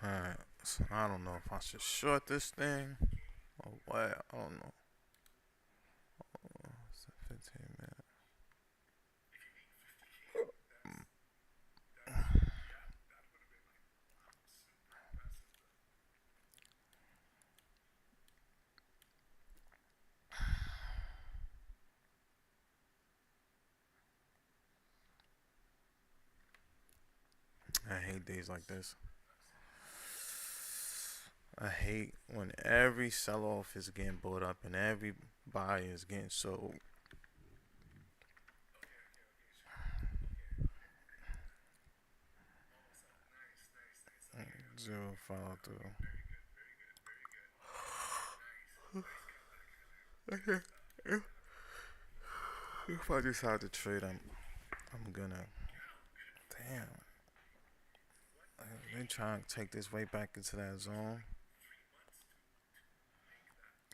Alright, so I don't know if I should short this thing or what. I don't know. It's a 15 minute. I hate days like this. I hate when every sell off is getting bought up and every buy is getting sold. Zero follow through. If I decide to trade, I'm gonna. Damn, they trying to take this way back into that zone.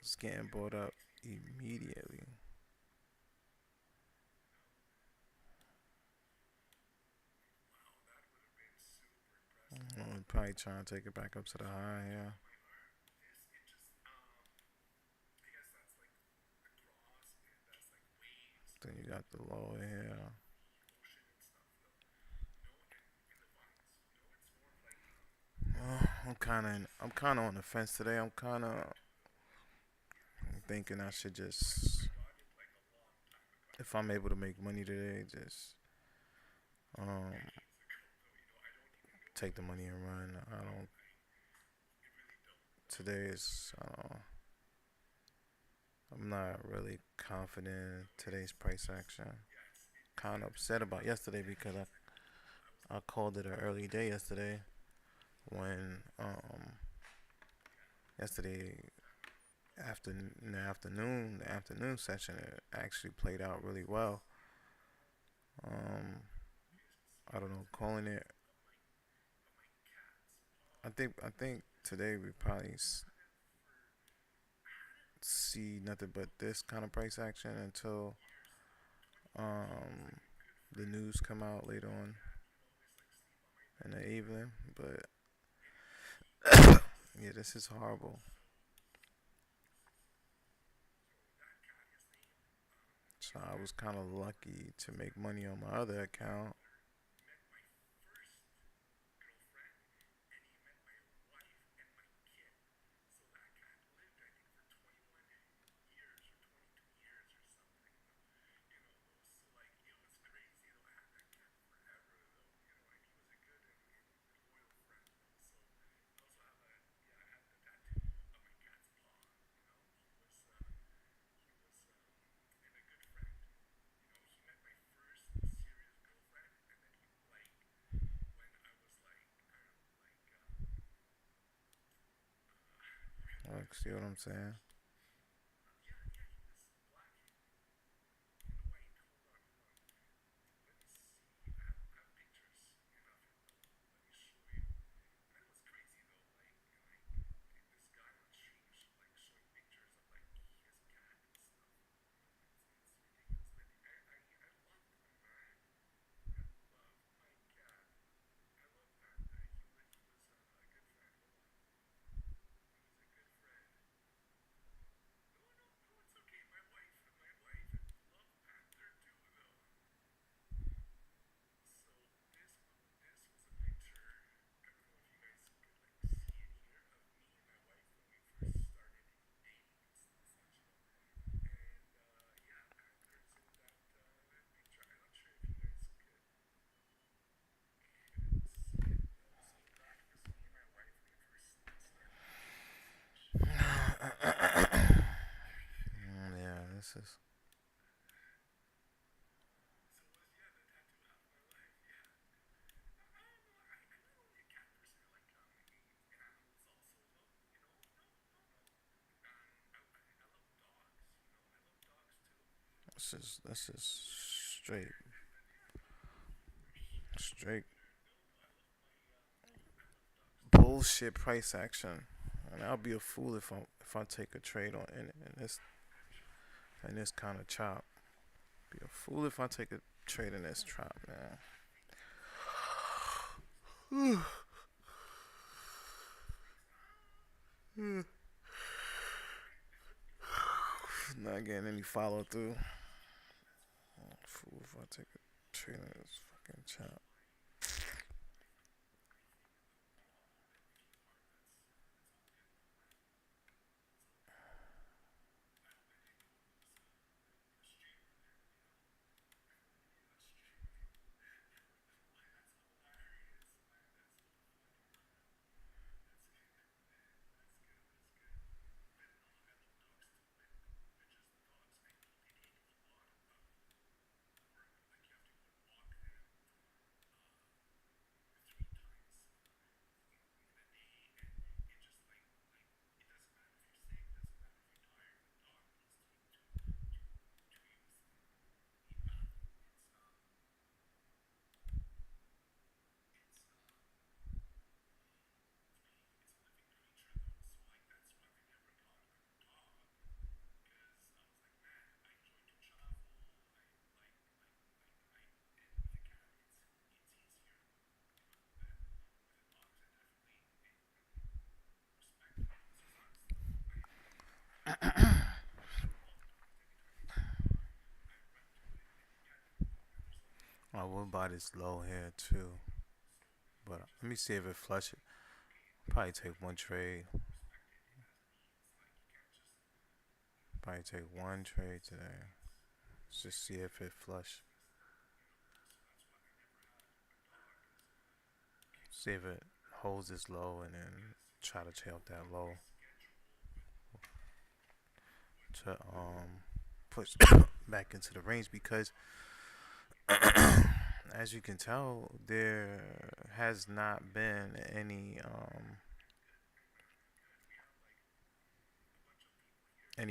It's getting bought up immediately. Probably trying to take it back up to the high. Yeah. Then you got the low here. I'm kind of on the fence today. I'm kind of thinking I should just, if I'm able to make money today, just um take the money and run. I don't. Today is. I'm not really confident in today's price action. Kind of upset about yesterday because I called it an early day yesterday when yesterday after in the afternoon session it actually played out really well. Um, I don't know, calling it. I think today we probably see nothing but this kind of price action until um the news come out later on in the evening. But yeah, this is horrible. So I was kind of lucky to make money on my other account. Like, see what I'm saying? Yeah, this is. This is straight bullshit price action. And I'll be a fool if I take a trade on in this kind of chop. Be a fool if I take a trade in this chop, man. Not getting any follow through. Fool if I take a trade on this fucking chop. I will buy this low here too, but let me see if it flushes. Probably take one trade. Probably take one trade today. Let's just see if it flush. See if it holds this low and then try to tail that low to push back into the range because as you can tell there has not been any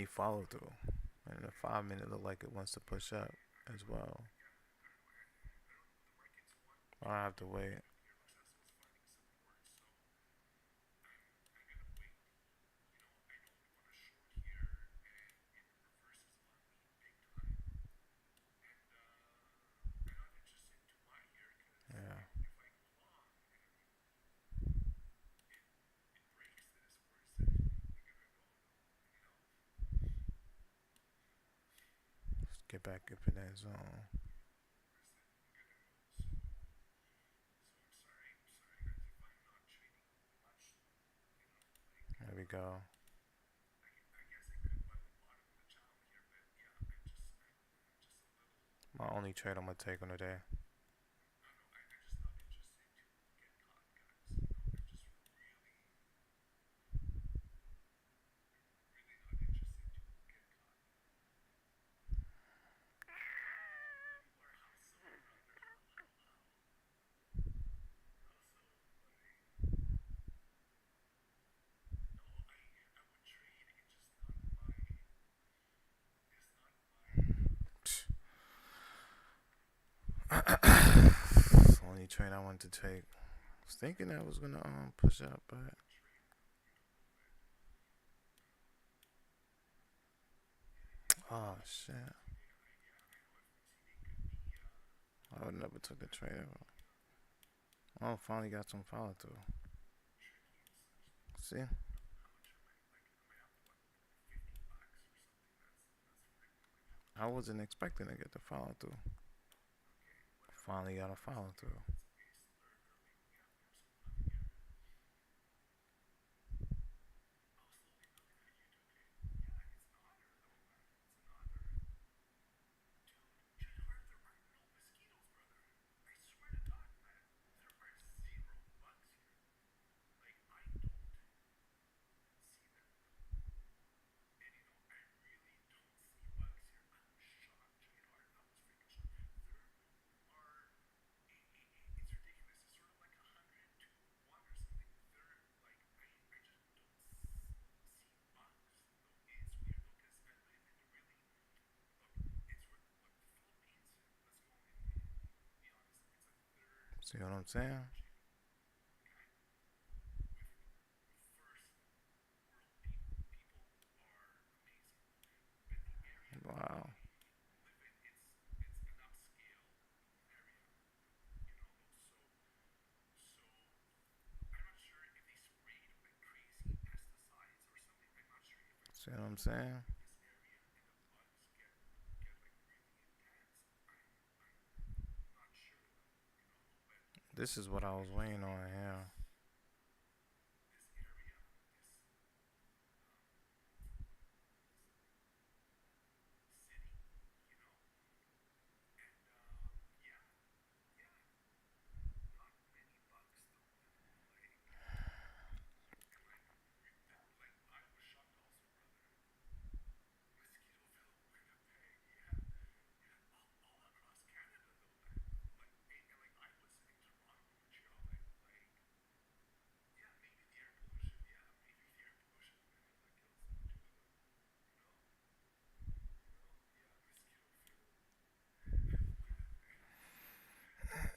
follow through, and the 5 minute look like it wants to push up as well. I have to wait. Yeah, let's get back up in that zone. There we go. My only trade I'm gonna take on the day. Only trade I wanted to take. I was thinking I was gonna push up, but oh shit, I would never took the trade ever. Oh, finally got some follow through. See, I wasn't expecting to get the follow through. Finally got a follow through. See what I'm saying? Wow. See what I'm saying? This is what I was waiting on here.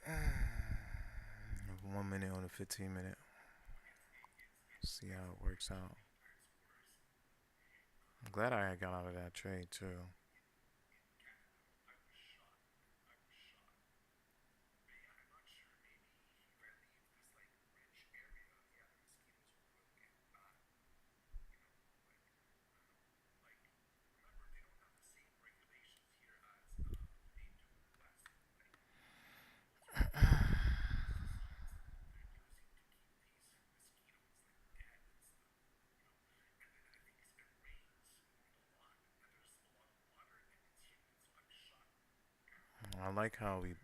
Yeah. 1 minute on the 15 minute. See how it works out. I'm glad I got out of that trade too. I like how we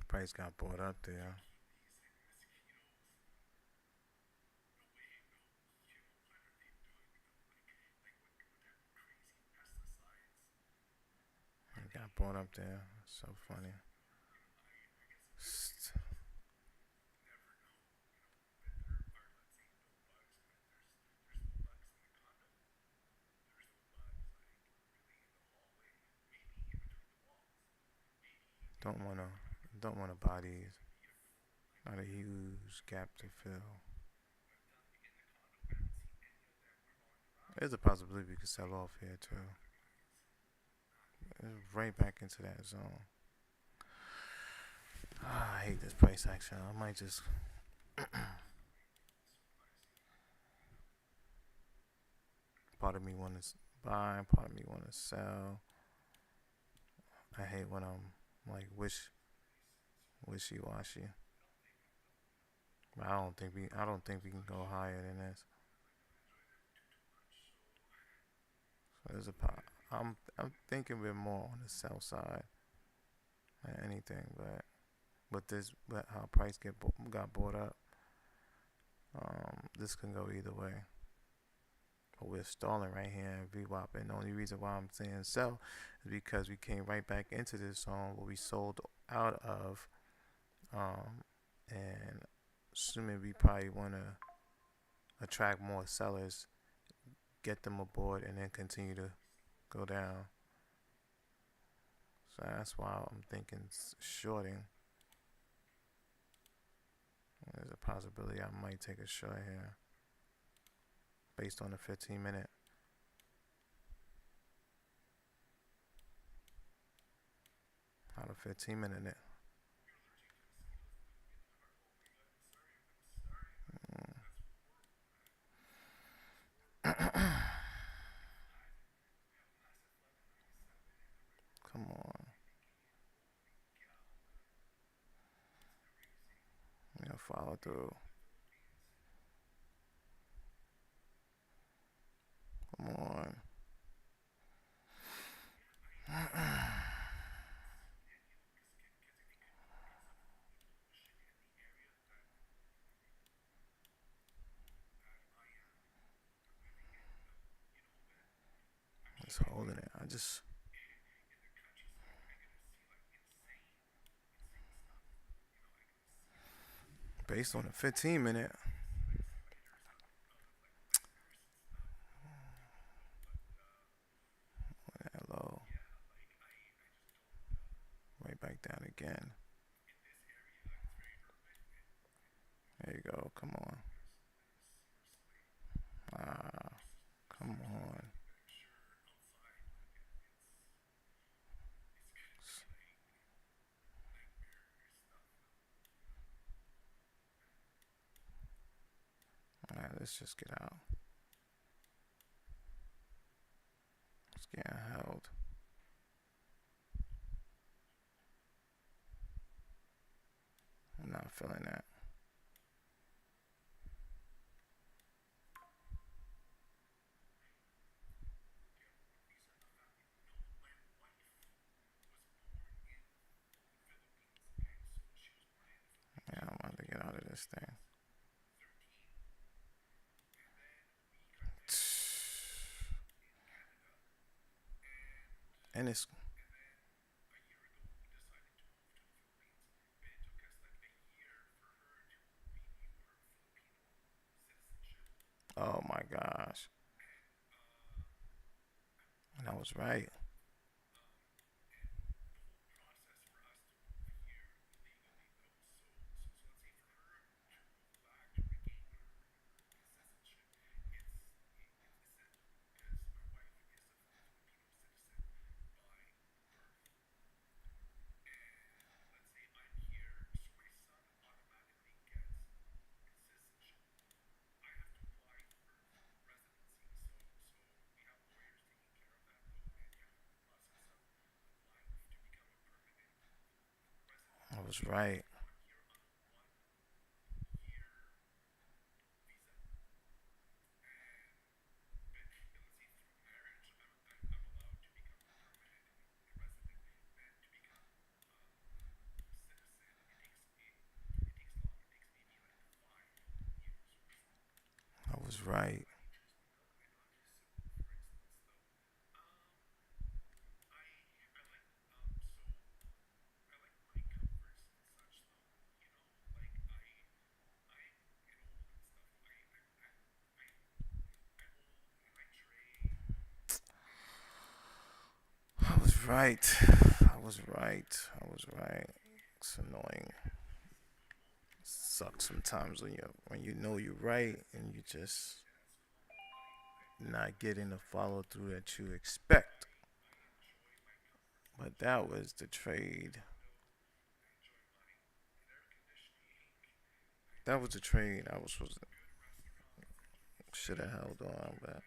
price got bought up there. It got bought up there. So funny. Don't wanna don't wanna buy these. Not a huge gap to fill. There's a possibility we could sell off here too. It's right back into that zone. I hate this price action. I might just part of me want to buy, part of me want to sell. I hate when I'm like wishy washy. I don't think we can go higher than this. So there's a pot. I'm thinking we're more on the sell side than anything, but but how price got bought up, this can go either way. But we're stalling right here in VWAP, and the only reason why I'm saying sell is because we came right back into this zone where we sold out of, um, and assuming we probably want to attract more sellers, get them aboard, and then continue to go down. So that's why I'm thinking shorting. There's a possibility I might take a short here based on the 15 minute. How the 15 minute. Come on. Follow through. Come on. Just holding it. I just based on the 15 minute. Hello. Right back down again. There you go. Come on. Ah, come on. Let's just get out. It's getting held. I'm not feeling that. Yeah, I'm about to get out of this thing. And it's oh my gosh. And I was right. I was right. I was right. I was right. I was right. I was right. It's annoying. Sucks sometimes when you know you're right and you just not getting the follow through that you expect. But that was the trade. That was the trade. I was supposed to should have held on, but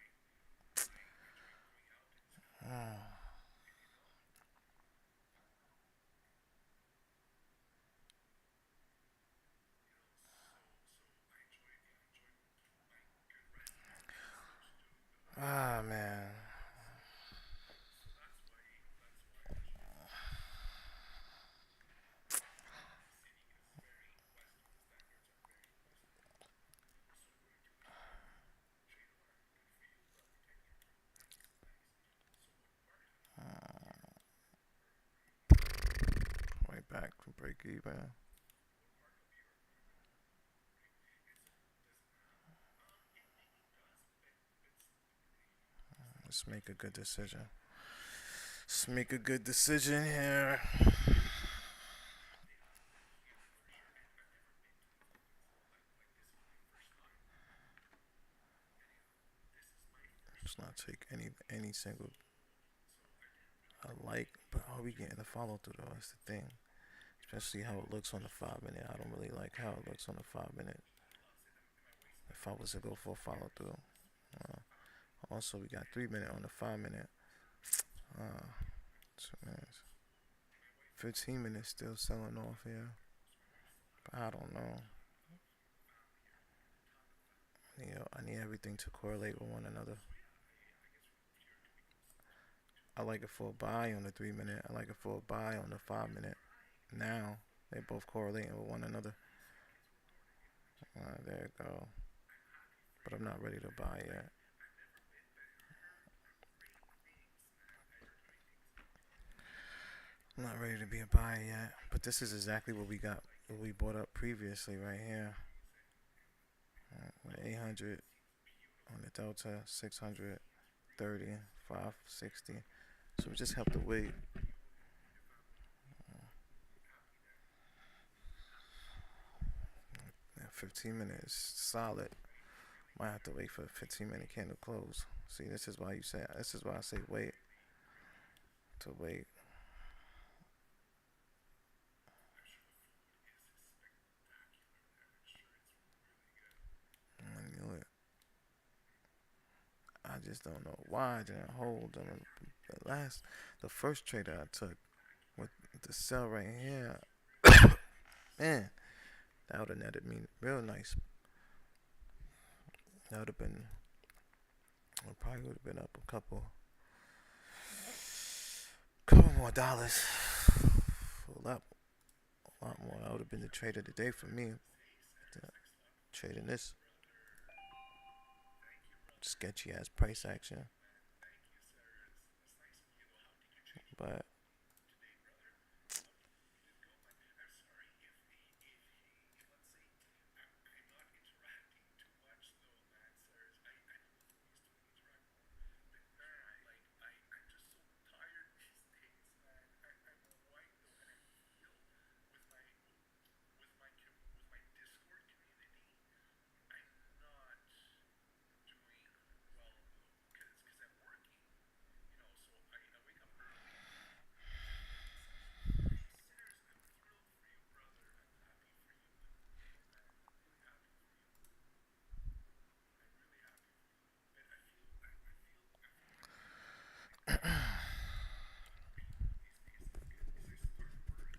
man. Right back from break even. Let's make a good decision. Let's make a good decision here. Let's not take any single I like, but are we getting the follow through though? That's the thing. Especially how it looks on the 5 minute. I don't really like how it looks on the 5 minute. If I was to go for a follow through. Uh, Also, we got 3 minute on the 5 minute. Uh, 2 minutes. 15 minutes still selling off here. But I don't know. I need everything to correlate with one another. I like it for a buy on the 3 minute. I like it for a buy on the 5 minute. Now they both correlating with one another. There you go. But I'm not ready to buy yet. I'm not ready to be a buy yet. But this is exactly what we got. What we bought up previously right here. With 800 on the Delta, 630, 560. So we just have to wait. 15 minutes solid. Might have to wait for the 15-minute candle close. See, this is why you say. This is why I say wait. To wait. I knew it. just don't know why I didn't hold them. The first trade that I took with the sell right here, man, that would have netted me real nice. That would have been, I probably would have been up couple more dollars. A lot more. That would have been the trade of the day for me. Trading this sketchy ass price action, but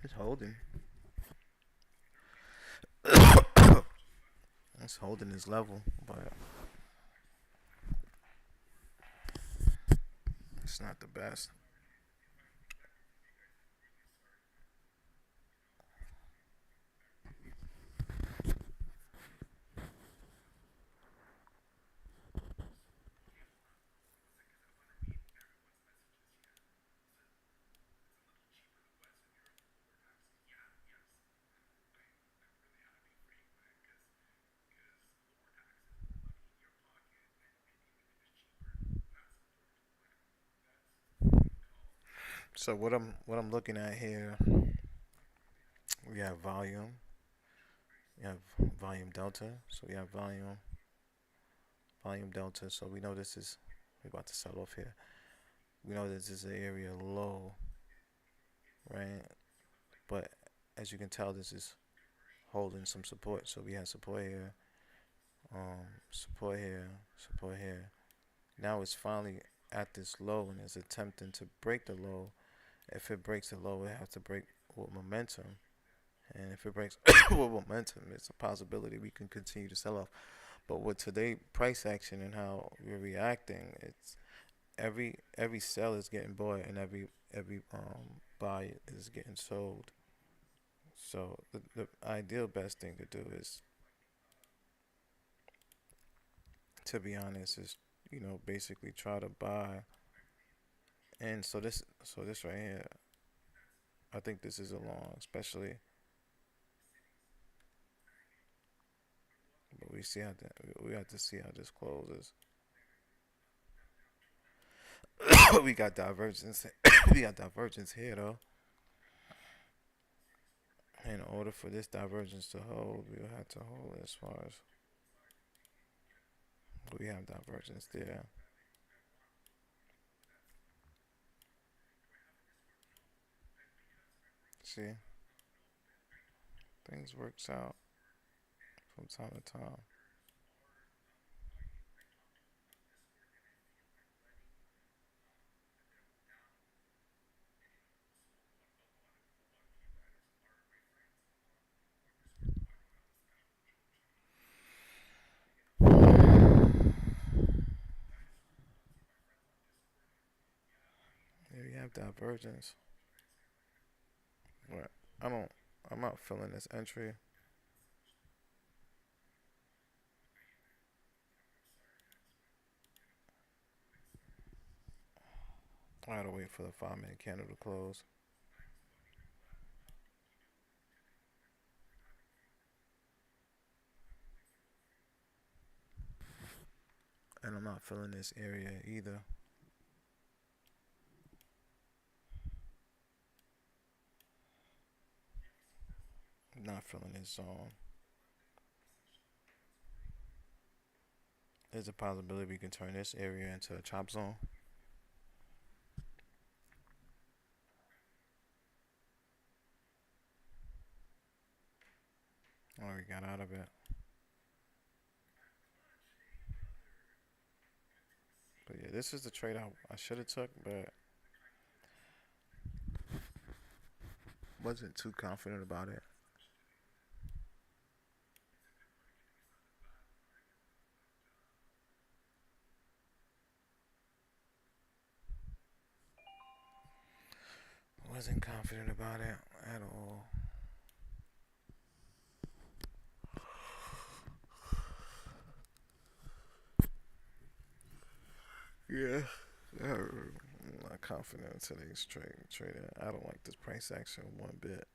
it's holding. It's holding this level, but it's not the best. So what I'm looking at here, we have volume, we have volume delta. So we have volume delta. So we know this is we're about to sell off here. We know this is an area low, right? But as you can tell, this is holding some support. So we have support here, support here, support here. Now it's finally at this low and is attempting to break the low. If it breaks the low, it has to break with momentum. And if it breaks with momentum, it's a possibility we can continue to sell off. But with today price action and how we're reacting, it's every sell is getting bought and every buy is getting sold. So the ideal best thing to do is, to be honest, is basically try to buy. And so this right here, I think this is a long, especially. But we have to see how this closes. we got divergence. we got divergence here though. In order for this divergence to hold, we'll have to hold as far as we have divergence there. See, things works out from time to time. Here we have divergence. But I don't. I'm not feeling this entry. I gotta wait for the 5 minute candle to close, and I'm not feeling this area either. I'm not feeling this zone. There's a possibility we can turn this area into a chop zone. Oh, we got out of it. But yeah, this is the trade I should have took, but wasn't too confident about it. Wasn't confident about it at all. Yeah. I'm not confident in today's trading. I don't like this price action one bit.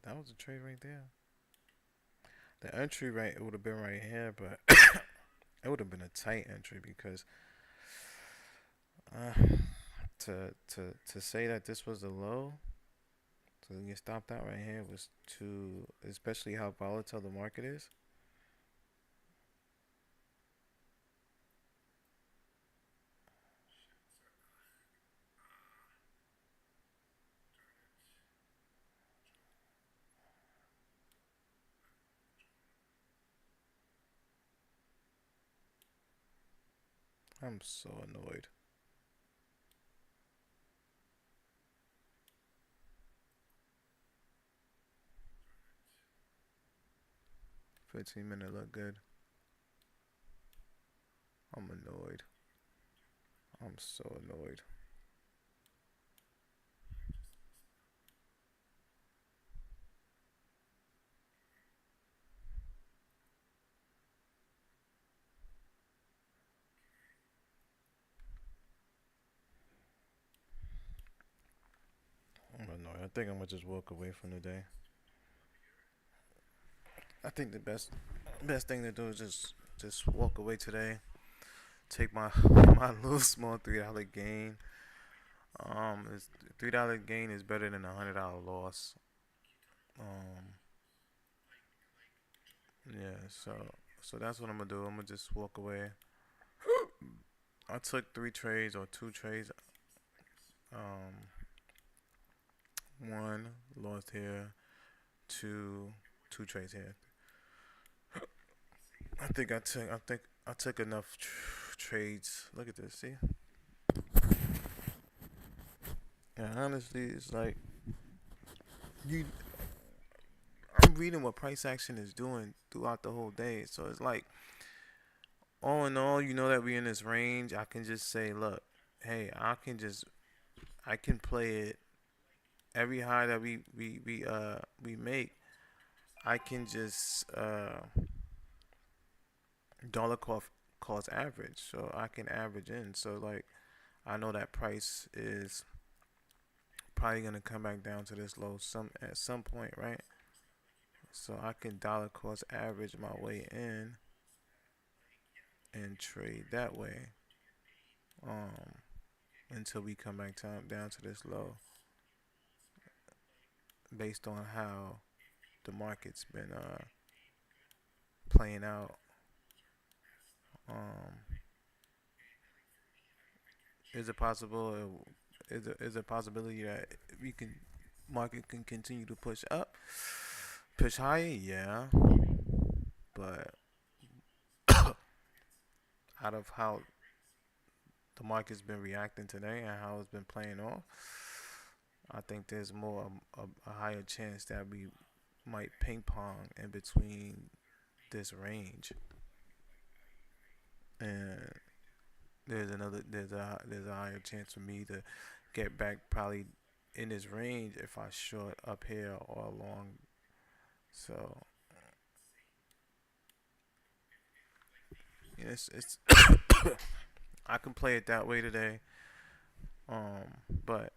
That was a trade right there. The entry right, it would have been right here, but it would have been a tight entry because uh, to say that this was a low, to get stopped out right here was too, especially how volatile the market is. I'm so annoyed. 15 minute look good. I'm annoyed. I'm so annoyed. I'm annoyed. I think I'm gonna just walk away from the day. I think the best thing to do is just walk away today. Take my my little small $3 gain. It's $3 gain is better than $100 loss. Um, yeah. So that's what I'm gonna do. I'm gonna just walk away. I took 3 trades or 2 trades. Um, one lost here. Two trades here. I think I took enough trades. Look at this. See. And honestly, it's like you. I'm reading what price action is doing throughout the whole day. So it's like, all in all, you know that we in this range. I can just say, look, hey, I can play it every high that we make. I can just dollar cost average, so I can average in. So like, I know that price is probably gonna come back down to this low at some point, right? So I can dollar cost average my way in and trade that way, um, until we come back down to this low, based on how the market's been playing out. Um, is it possible? Is a possibility that we can market can continue to push up, push higher? Yeah, but out of how the market's been reacting today and how it's been playing off, I think there's more a higher chance that we might ping pong in between this range, and there's a higher chance for me to get back probably in this range if I short up here or along. So yeah, it's I can play it that way today. But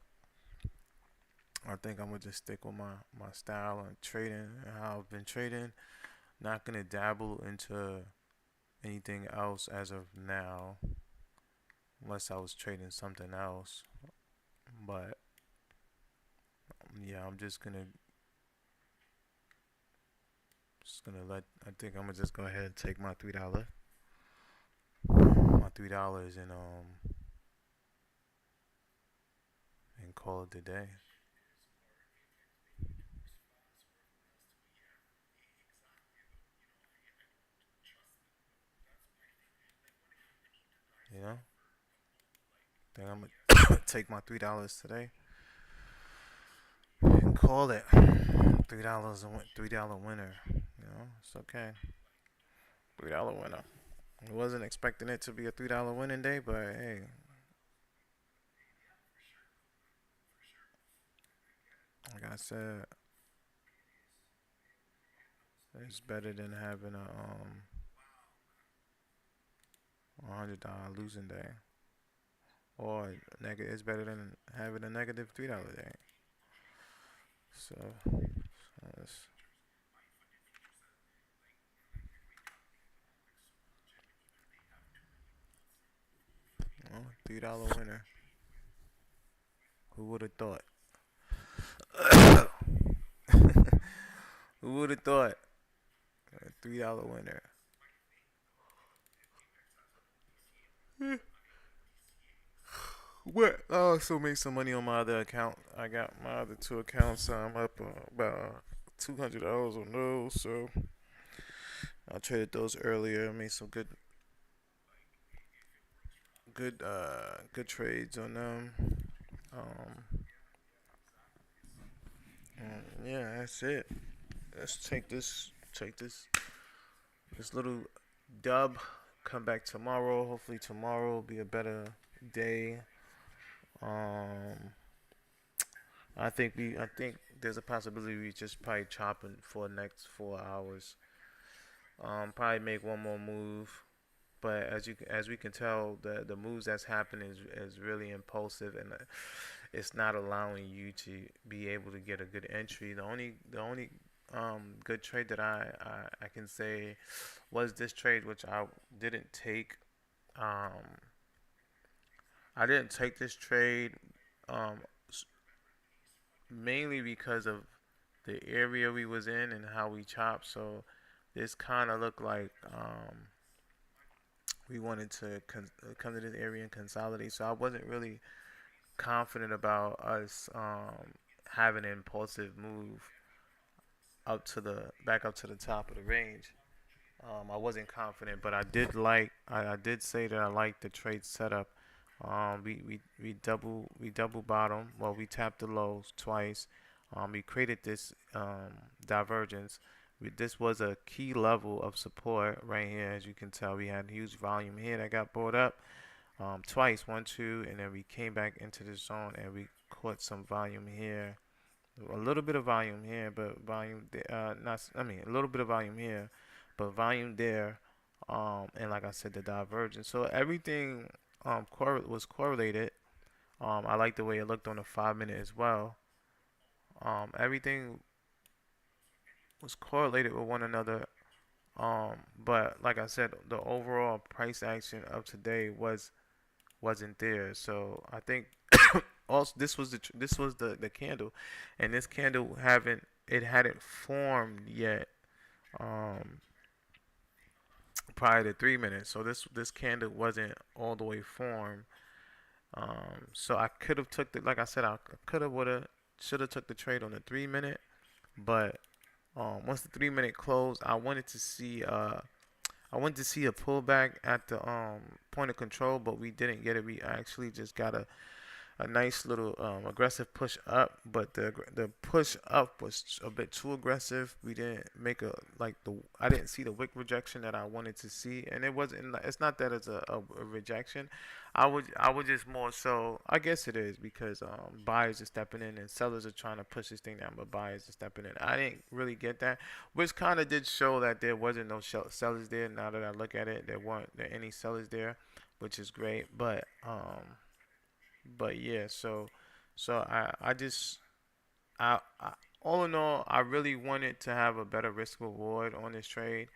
I think I'm gonna just stick with my style and trading and how I've been trading. Not gonna dabble into anything else as of now, unless I was trading something else. But yeah, I'm just gonna let. I think I'm gonna just go ahead and take my $3 and call it a day. You know, think I'm gonna take my $3 today and call it $3 winner. You know, it's okay. $3 winner. I wasn't expecting it to be a $3 winning day, but hey, like I said, it's better than having $100 losing day, or negative. It's better than having a negative $3 day. So it's, $3 winner. Who would have thought? Who would have thought? A $3 winner. What? I also made some money on my other account. I got my other two accounts. So I'm up about $200 on those. So I traded those earlier. Made some good trades on them. Um, yeah, that's it. Let's take this little dub. Come back tomorrow. Hopefully tomorrow will be a better day. Um, I think there's a possibility we just probably chopping for the next 4 hours. Probably make one more move, but as we can tell, the moves that's happening is really impulsive, and it's not allowing you to be able to get a good entry. The only good trade that I can say was this trade, which I didn't take. Um, I didn't take this trade um, mainly because of the area we was in and how we chopped. So this kind of looked like we wanted to come to this area and consolidate. So I wasn't really confident about us having an impulsive move back up to the top of the range. I wasn't confident, but I did say that I liked the trade setup. We double bottom. Well, we tapped the lows twice. We created this divergence. This was a key level of support right here. As you can tell, we had huge volume here that got brought up twice, one, two, and then we came back into the zone and we caught some volume here. A little bit of volume here, but not. I mean, a little bit of volume here, but volume there. And like I said, the divergence. So everything was correlated. I like the way it looked on the 5 minute as well. Everything was correlated with one another. But like I said, the overall price action of today wasn't there. So I think also this was the candle, and this candle haven't it hadn't formed yet. Um, Prior to 3 minutes, so this candle wasn't all the way formed. So I could have took the like I said I could have would have should have took the trade on the 3 minute, but once the 3 minute closed, I wanted to see a pullback at the point of control, but we didn't get it. We actually just got a nice little aggressive push up, but the push up was a bit too aggressive. We didn't make a like the I didn't see the wick rejection that I wanted to see, and it wasn't. It's not that it's a rejection. I would just more so. I guess it is because buyers are stepping in and sellers are trying to push this thing down, but buyers are stepping in. I didn't really get that, which kind of did show that there wasn't no sellers there. Now that I look at it, there weren't there any sellers there, which is great. But yeah, so I just I all in all, I really wanted to have a better risk reward on this trade.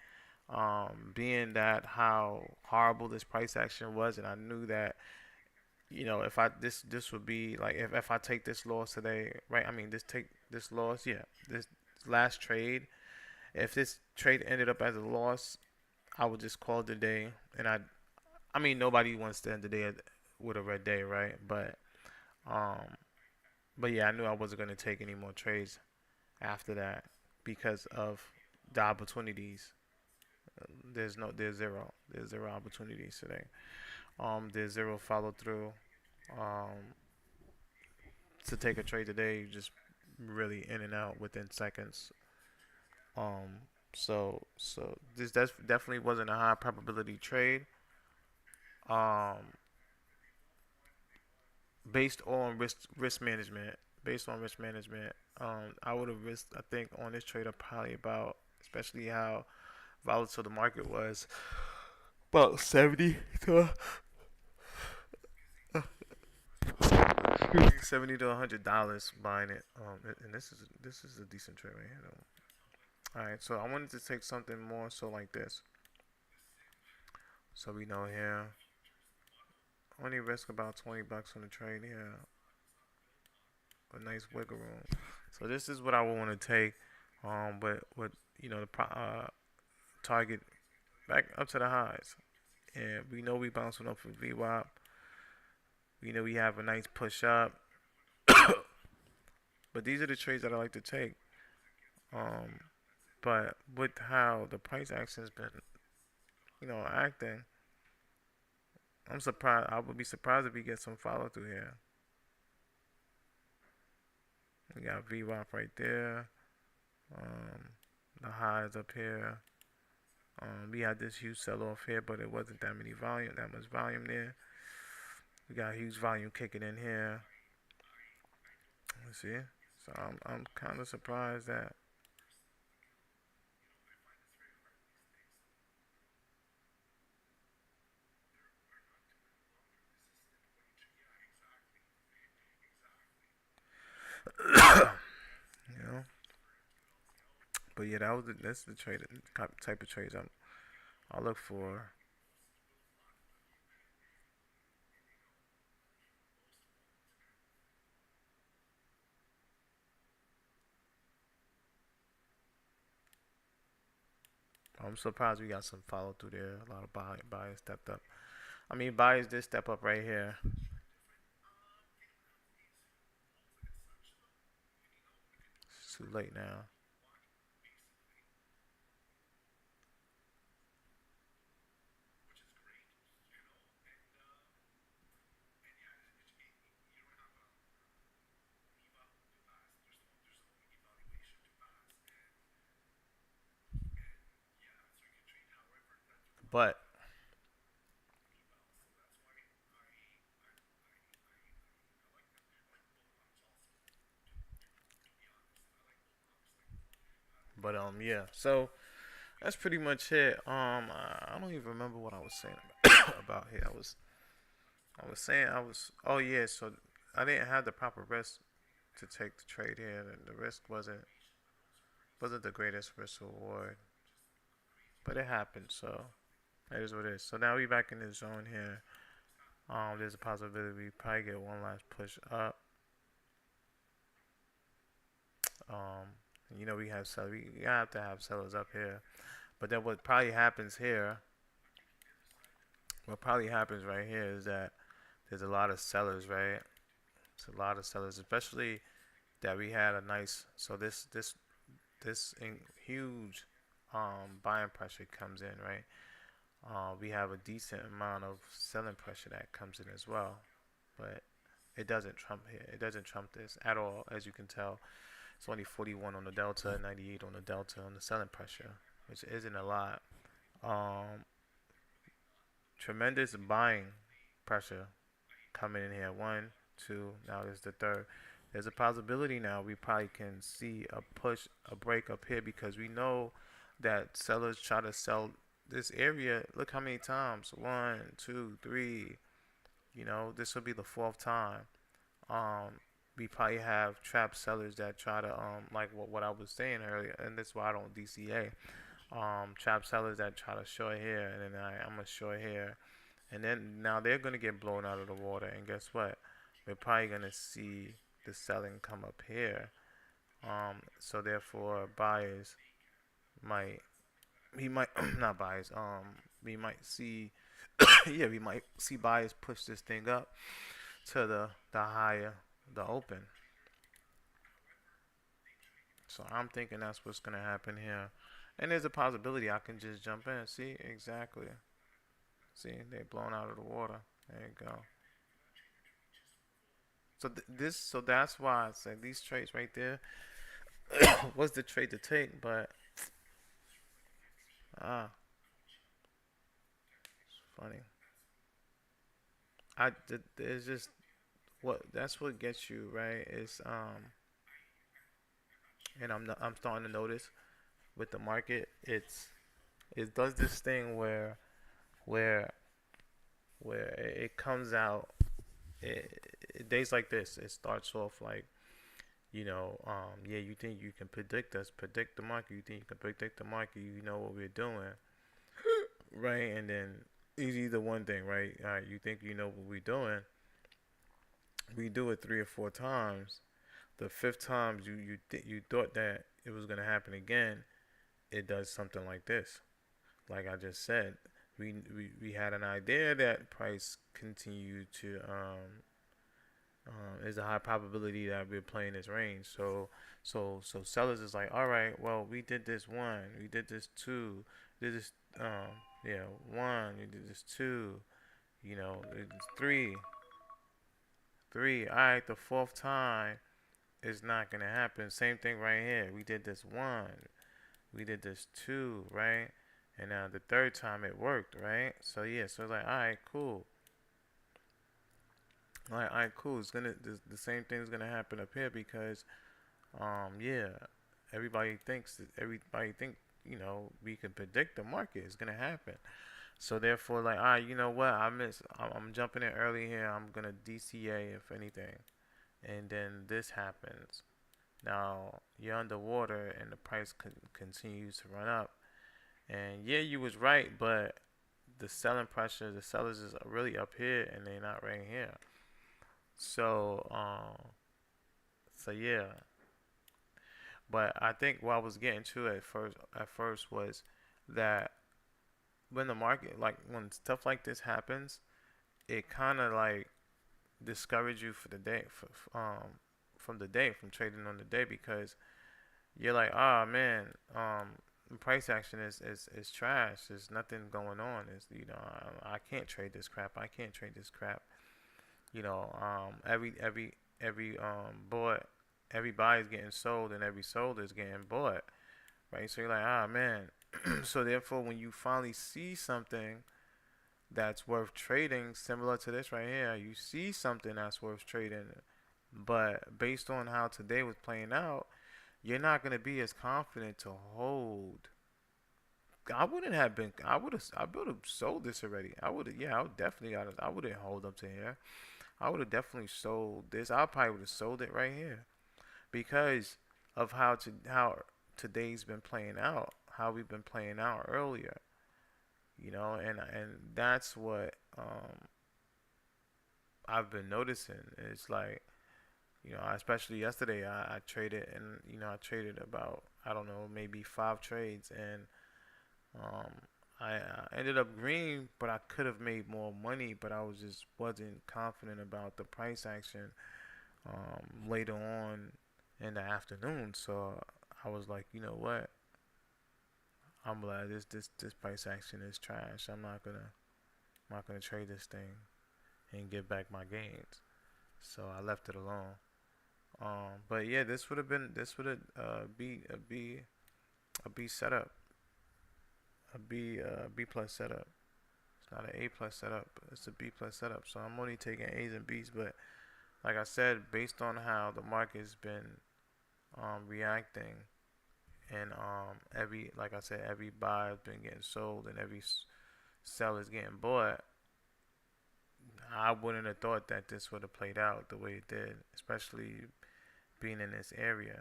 Being that how horrible this price action was, and I knew that if I this would be like if I take this loss today, right? I mean, this take this loss, yeah, this last trade. If this trade ended up as a loss, I would just call it a day, and I mean, nobody wants to end the day with a red day, right? Um, but yeah, I knew I wasn't gonna take any more trades after that because of the opportunities. There's zero opportunities today. There's zero follow through. Um, to take a trade today, just really in and out within seconds. Um, so this definitely wasn't a high probability trade. Um, based on risk management, I would have risked. I think on this trade, probably about, especially how volatile the market was, about 70 to $100 buying it. And this is a decent trade right here, though. All right, so I wanted to take something more so like this. So we know here, only risk about $20 on the trade here, a nice wiggle room. So this is what I would want to take. But with the target back up to the highs, and we know we bouncing off of VWAP. We know we have a nice push up, but these are the trades that I like to take. Um, but with how the price action's been, acting, I'm surprised. I would be surprised if we get some follow through here. We got VWAP right there. Um, the highs up here. We had this huge sell off here, but it wasn't that much volume there. We got huge volume kicking in here. Let's see. So I'm kind of surprised that. you know. But yeah, that's the trade type of trades I look for. I'm surprised we got some follow through there. A lot of buyers stepped up. I mean, buyers did step up right here. It's too late now. But yeah. So that's pretty much it. I don't even remember what I was saying about here. I was saying I was. Oh yeah. So I didn't have the proper risk to take the trade here, and the risk wasn't the greatest risk reward, but it happened. So that is what it is. So now we back in the zone here. There's a possibility we probably get one last push up. Um, we have sellers. We have to have sellers up here. But then what probably happens right here is that there's a lot of sellers, right? It's a lot of sellers, especially that we had a nice. So this huge buying pressure comes in, right? We have a decent amount of selling pressure that comes in as well, but it doesn't trump here. It doesn't trump this at all, as you can tell. It's only 41 on the delta, 98 on the delta on the selling pressure, which isn't a lot. Um, Tremendous buying pressure coming in here. One, two. Now there's the third. There's a possibility now we probably can see a push, a break up here because we know that sellers try to sell this area. Look how many times. One, two, three. This will be the fourth time. Um, we probably have trap sellers that try to like what I was saying earlier, and that's why I don't DCA. Trap sellers that try to short here, and then I'm a short here, and then now they're gonna get blown out of the water, and guess what? We're probably gonna see the selling come up here. So therefore buyers might we might not buyers we might see yeah, we might see buyers push this thing up to the higher the open. So I'm thinking that's what's gonna happen here. And there's a possibility I can just jump in. See, exactly. See, they blown out of the water. There you go. So so that's why I say these trades right there was the trade to take. But ah, it's funny. It's just what that's what gets you right. Is and I'm starting to notice with the market, it does this thing where where it comes out days like this. It starts off like yeah, you think you can predict the market. You think you can predict the market. You know what we're doing, right? And then it's either one thing, right? You think you know what we're doing. We do it 3 or 4 times. The fifth time you thought that it was gonna happen again. It does something like this. Like I just said, we had an idea that price continued to there's a high probability that we're playing this range. So sellers is like, all right, well, we did this one, we did this two, did this yeah, one, we did this two, it's three. All right, the fourth time is not gonna happen. Same thing right here. We did this one, we did this two, right? And now the third time it worked, right? So yeah, so it's like, all right, cool. All right, cool. It's gonna the same thing's gonna happen up here because yeah, everybody think we can predict the market is gonna happen. So therefore, like, all right, you know what? I'm jumping in early here. I'm gonna DCA if anything, and then this happens. Now you're underwater and the price continues to run up. And yeah, you was right, but the selling pressure, the sellers is really up here and they're not right here. So so yeah, but I think what I was getting to at first was that when the market, like when stuff like this happens, it kind of like discourage you for the day, from the day, from trading on the day, because you're like, ah, man, price action is trash. There's nothing going on. I can't trade this crap. I can't trade this crap. Every bought, every buy is getting sold, and every sold is getting bought, right? So you're like, ah, man. So therefore, when you finally see something that's worth trading, similar to this right here, you see something that's worth trading, but based on how today was playing out, you're not gonna be as confident to hold. I wouldn't have been. I would have sold this already. I would have. Yeah, I would definitely. I wouldn't hold up to here. I would have definitely sold this. I probably would have sold it right here because of how today's been playing out. How we've been playing out earlier. And that's what I've been noticing. It's like especially yesterday, I traded, and I traded about, I don't know, maybe 5 trades, and um, I ended up green, but I could have made more money, but I was just wasn't confident about the price action later on in the afternoon. So I was like, you know what? I'm glad this price action is trash. I'm not gonna trade this thing and get back my gains. So I left it alone. But yeah, this would have be a B setup, a B plus setup. It's not an A plus setup. It's a B plus setup. So I'm only taking A's and B's, but like I said, based on how the market's been reacting, and every like I said, every buy has been getting sold, and every sell is getting bought. I wouldn't have thought that this would have played out the way it did, especially being in this area.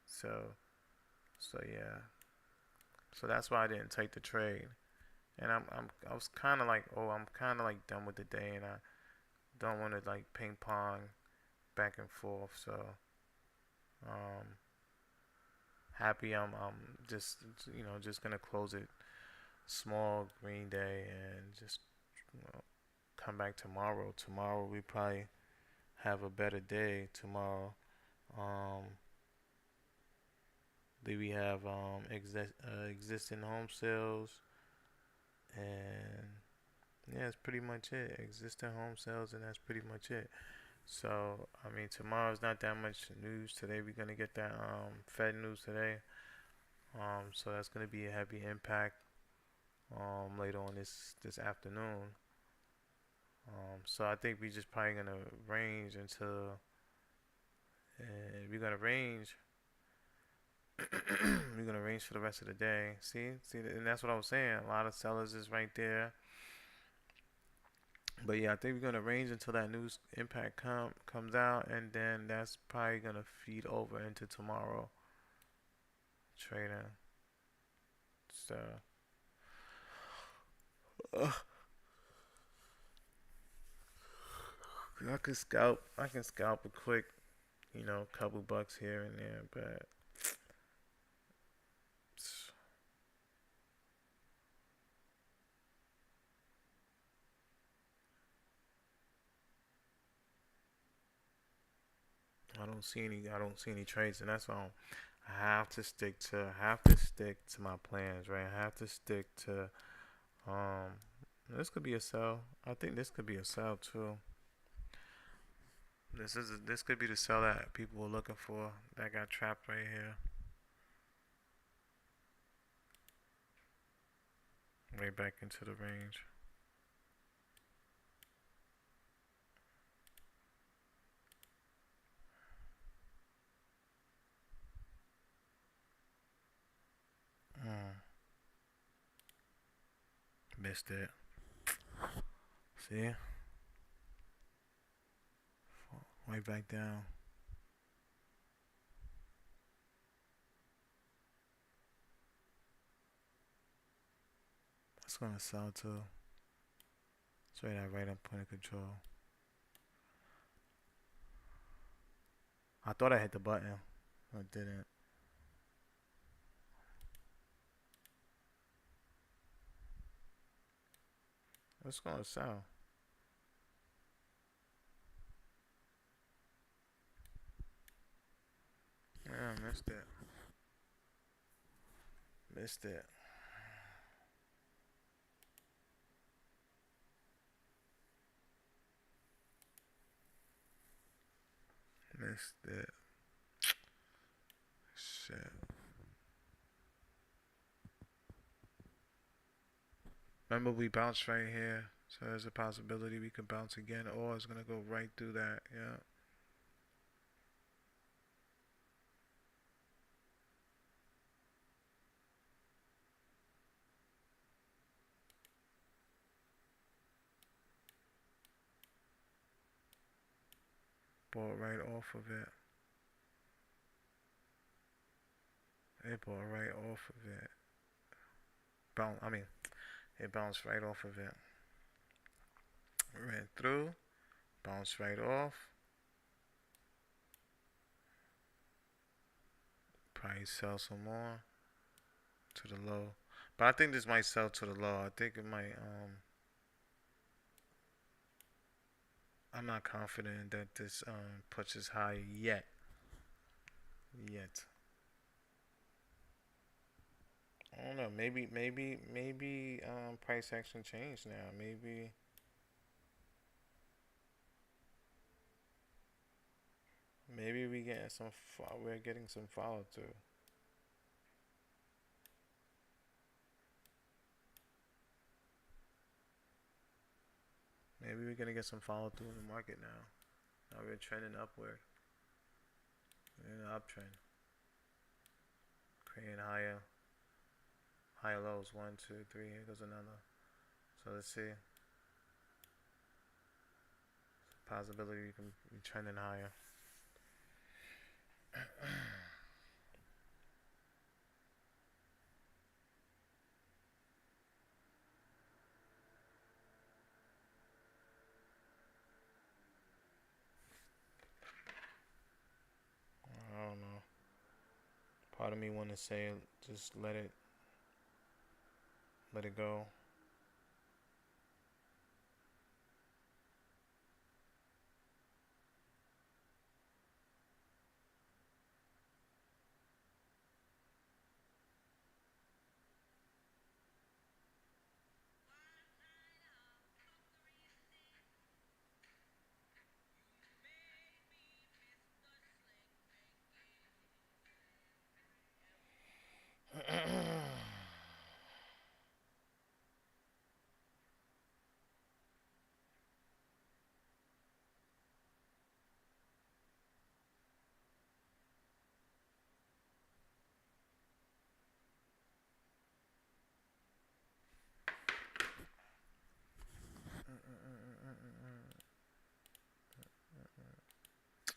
So, so yeah. So that's why I didn't take the trade. And I was kind of like, oh, I'm kind of like done with the day, and I don't want to like ping pong back and forth. So, um, happy I'm just just gonna close it small green day and just you know, come back tomorrow. Tomorrow we probably have a better day tomorrow. Um, then we have existing home sales, and yeah, that's pretty much it. Existing home sales, and that's pretty much it. So I mean, tomorrow's not that much news. Today we're gonna get that Fed news today. So that's gonna be a heavy impact later on this afternoon. So I think we just probably gonna range until we're gonna range. We're gonna range for the rest of the day. See, and that's what I was saying. A lot of sellers is right there. But yeah, I think we're gonna range until that news impact comes out, and then that's probably gonna feed over into tomorrow trading. So uh, I can scalp a quick, couple bucks here and there, but I don't see any trades, and that's all. I have to stick to my plans, right? I have to stick to um. This could be a sell. I think this could be a sell too. This could be the sell that people were looking for that got trapped right here, right back into the range. Mm, missed it. See, right back down. That's gonna sell too. Straight out right on point of control. I thought I hit the button. I didn't. It's gonna sell. Yeah, I missed it. Missed it. Missed it. Shit. Remember we bounced right here. So there's a possibility we could bounce again, or it's gonna go right through that. Yeah. Bought right off of it. It bought right off of it. I mean, it bounced right off of it. Ran through, bounced right off. Probably sell some more to the low. But I think this might sell to the low. I think it might. I'm not confident that this pushes high yet. Yet. I don't know. Maybe price action changed now. Maybe we're getting some follow through. Maybe we're gonna get some follow through in the market now. Now we're trending upward. We're in an uptrend. Creating higher lows. One, two, three. Here goes another. So let's see. Possibility you can be trending higher. I don't know. Part of me want to say just let it go.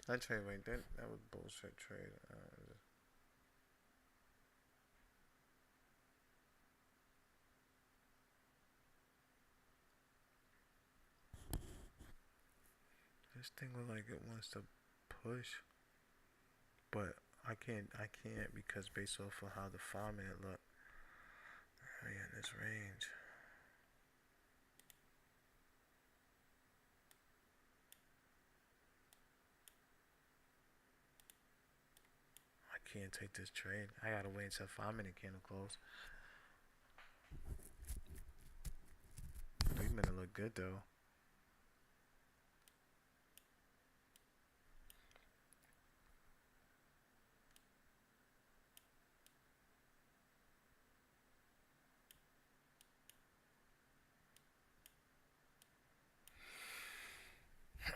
That trade right there, that was bullshit trade. This thing look like it wants to push, but I can't because based off of how the 5 minute look, I in this range. I can't take this trade. I gotta wait until 5 minute candle close. 3 minute look good though.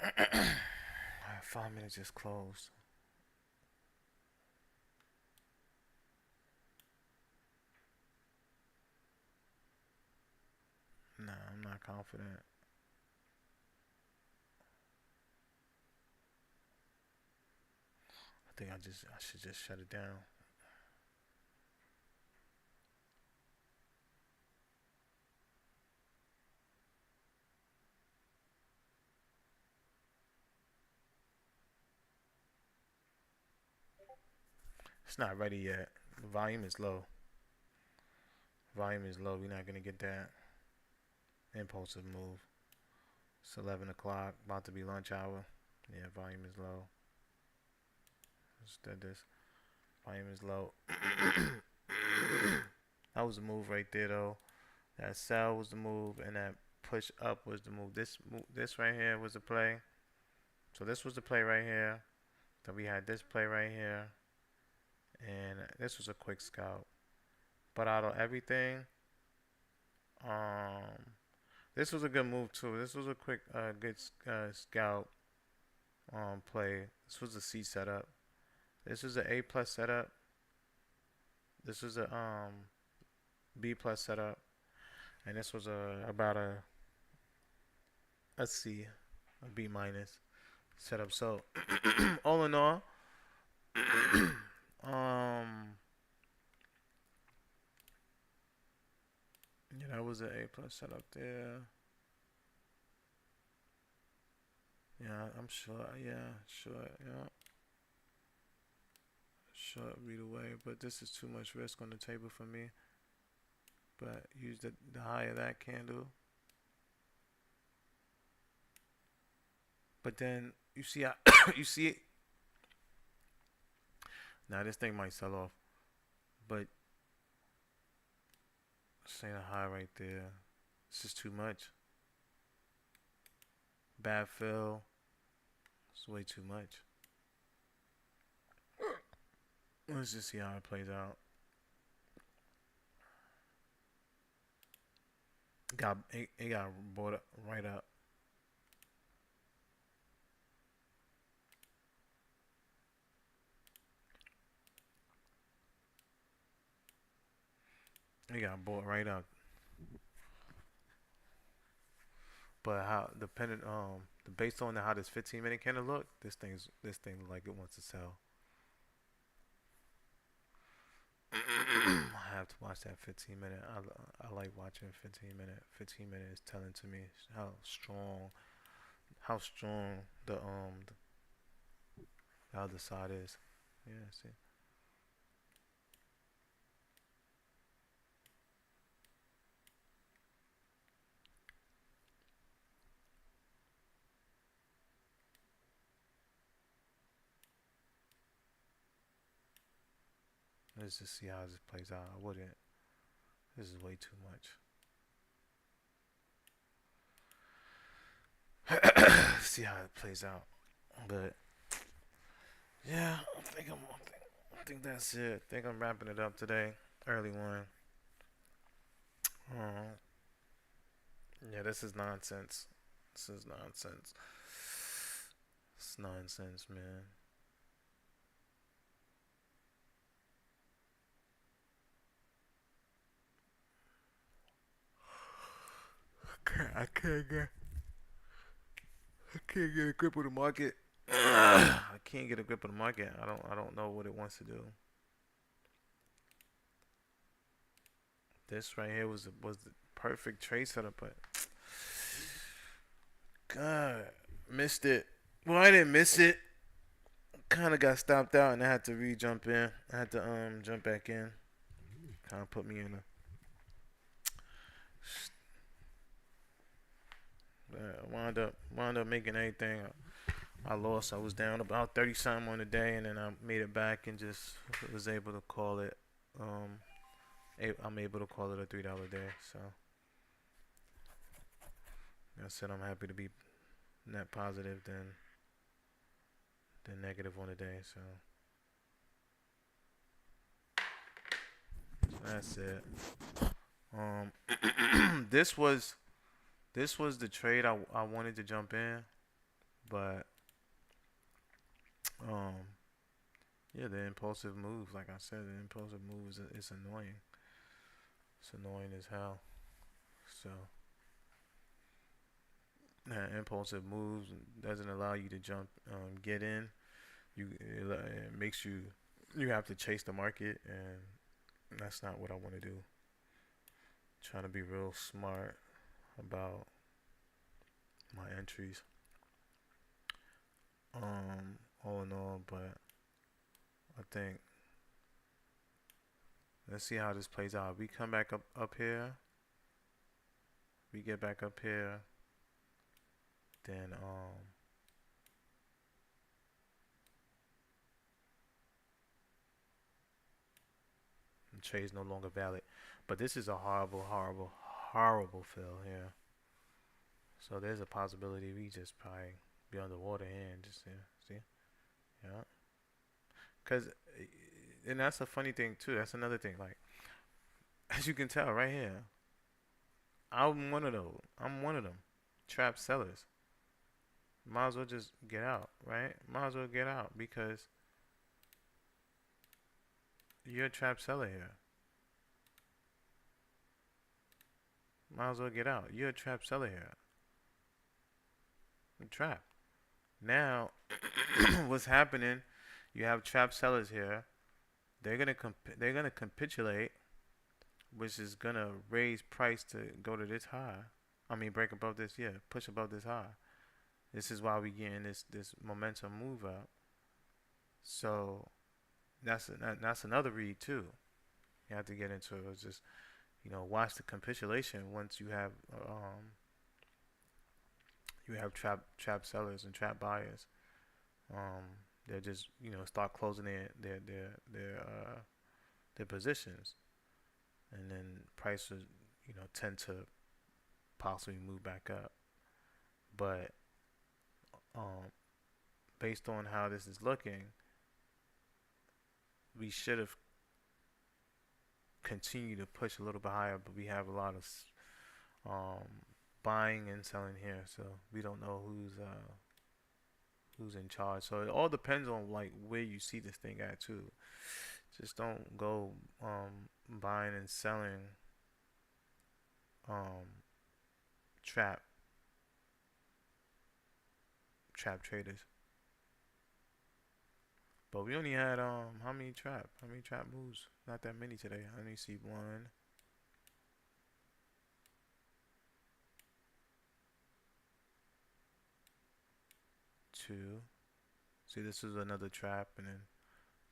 Alright, 5 minutes just closed. Nah, I'm not confident. I think I should just shut it down. It's not ready yet. The volume is low. Volume is low. We're not gonna get that impulsive move. It's 11 o'clock. About to be lunch hour. Yeah, volume is low. Just did this. Volume is low. That was the move right there, though. That sell was the move, and that push up was the move. This right here was the play. So this was the play right here. Then we had this play right here, and this was a quick scout. But out of everything, um, this was a good move too. This was a quick, good scout play. This was a C setup. This was an A plus setup. This was a B plus setup, and this was about a C, a B minus setup. So all in all, um, yeah, that was an A plus setup there. Yeah, I'm sure. Yeah, sure. Yeah, sure. Read away, but this is too much risk on the table for me. But use the high of that candle. But then you see how you see it. Now this thing might sell off, but saying a high right there. This is too much. Bad fill. It's way too much. Let's just see how it plays out. It got bought up, right up. It got bought right up. But how dependent based on how this 15-minute candle look, this thing like it wants to sell. I have to watch that 15 minute. I like watching 15 minute. 15 minute is telling to me how strong the other side is. Yeah, see. Let's just see how this plays out. I wouldn't. This is way too much. See how it plays out. But yeah, I think that's it. I think I'm wrapping it up today. Early one. Uh, yeah, this is nonsense. This is nonsense. It's nonsense, man. I can't get a grip of the market. I can't get a grip of the market. I don't know what it wants to do. This right here was the perfect trade setup, but God, missed it. Well, I didn't miss it. Kind of got stopped out, and I had to re-jump in. I had to jump back in. Kind of put me in a. Wound up making anything. I lost. I was down about 30 something on the day, and then I made it back and just was able to call it. Um, I'm able to call it a $3 day. So I said I'm happy to be net positive than negative on the day. So that's it. This was the trade I wanted to jump in, but um, yeah, the impulsive move, like I said, the impulsive move is annoying. It's annoying as hell. So that impulsive moves doesn't allow you to jump, get in. It makes you have to chase the market, and that's not what I want to do. Trying to be real smart about my entries. All in all, but I think let's see how this plays out. We come back up here. We get back up here. Then trade is no longer valid. But this is a horrible, horrible, horrible fill here. So there's a possibility we just probably be underwater here and just yeah, see, yeah. Cause and that's a funny thing too. That's another thing. Like as you can tell right here, I'm one of those. I'm one of them trap sellers. Might as well just get out, right? Might as well get out because you're a trap seller here. Might as well get out. You're a trap seller here. I'm trapped. Now, what's happening? You have trap sellers here. They're gonna capitulate, which is gonna raise price to go to this high. I mean, break above this. Yeah, push above this high. This is why we getting this momentum move up. So that's another read too. You have to get into it. It's just watch the capitulation once you have trap sellers and trap buyers. They'll just start closing their positions, and then prices tend to possibly move back up. But um, based on how this is looking, we should have continued to push a little bit higher, but we have a lot of um, buying and selling here, so we don't know who's in charge. So it all depends on like where you see this thing at too. Just don't go buying and selling um, trap trap traders. But we only had how many trap? How many trap moves? Not that many today. I only see one, two. See, this is another trap, and then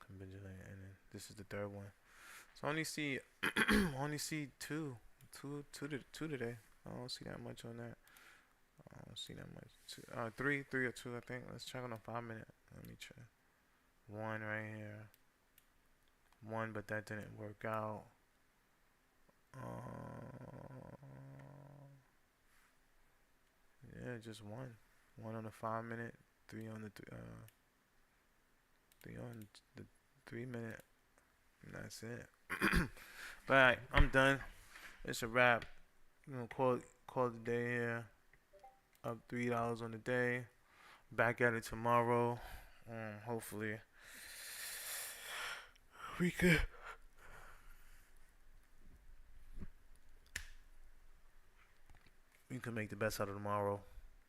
convigilate, and then this is the third one. So I only see only see two today. I don't see that much on that. I don't see that much. Three or two, I think. Let's check on a 5 minute. Let me check. One right here. One, but that didn't work out. Yeah, just one. One on the 5 minute. Three on the three on the 3 minute. And that's it. But alright, I'm done. It's a wrap. You know, call it the day here. Up $3 on the day. Back at it tomorrow. Hopefully we could make the best out of tomorrow.